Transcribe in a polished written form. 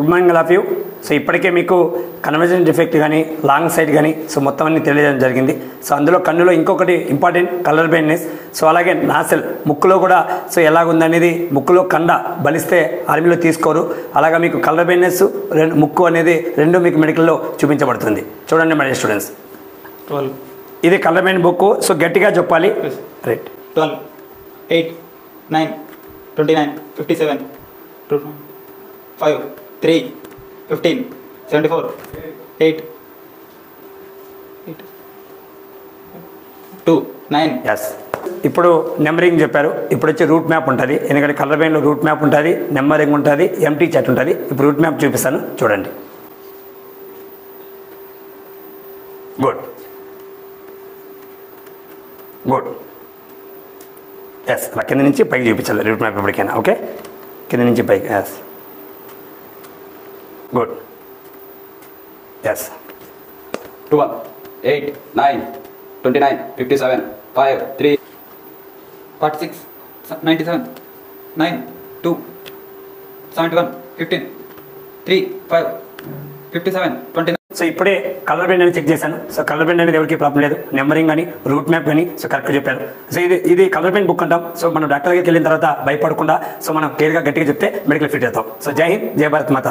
Good morning all of you. So ఇప్పటికే మీకు conversion defect కానీ లాంగ్ సైడ్ కానీ సో మొత్తం అన్ని తెలియజేయడం జరిగింది. సో అందులో కన్నులో ఇంకొకటి ఇంపార్టెంట్ కలర్ బ్లైండ్నెస్. సో అలాగే నాసెల్ ముక్కులో కూడా సో ఎలాగుందనేది, ముక్కులో కండ బలిస్తే ఆర్మీలో తీసుకోరు. అలాగా మీకు కలర్ బ్లైండ్నెస్ ముక్కు అనేది రెండు మీకు మెడికల్లో చూపించబడుతుంది. చూడండి మరి స్టూడెంట్స్, 12 ఇది కలర్ బ్లైండ్ బుక్. సో గట్టిగా చెప్పాలి. రైట్. 12 8 9 29 57 5 3 15 74 8 2 9. ఎస్. ఇప్పుడు నెంబరింగ్ చెప్పారు. ఇప్పుడు వచ్చి రూట్ మ్యాప్ ఉంటుంది. ఎందుకంటే కలర్ బ్లైండ్లో రూట్ మ్యాప్ ఉంటుంది, నెంబరింగ్ ఉంటుంది, ఎంటీ చాట్ ఉంటుంది. ఇప్పుడు రూట్ మ్యాప్ చూపిస్తాను, చూడండి. Good good. ఎస్, అలా కింద నుంచి పైకి చూపించాలి రూట్ మ్యాప్ ఎప్పటికైనా. ఓకే, కింద నుంచి పైకి. Yes, good. ఎస్. 12 8 9 29 57 5 3 46 97 9 2 71 15 3 5 57 29. సో ఇప్పుడే కలర్ బ్లైండ్ అనేది చెక్ చేశాను. సో కలర్ బ్లైండ్ అనేది ఎవరికి ప్రాబ్లం లేదు. నెంబరింగ్ కానీ రూట్ మ్యాప్ కానీ సో కరెక్ట్గా చెప్పారు. సో ఇది కలర్ బ్లైండ్ బుక్ అంటాం. సో మనం డాక్టర్ దగ్గరికి వెళ్ళిన తర్వాత భయపడకుండా సో మనం క్లియర్గా గట్టిగా చెప్తే మెడికల్ ఫిట్ అవుతాం. సో జై హింద్, జై భారత్ మాత.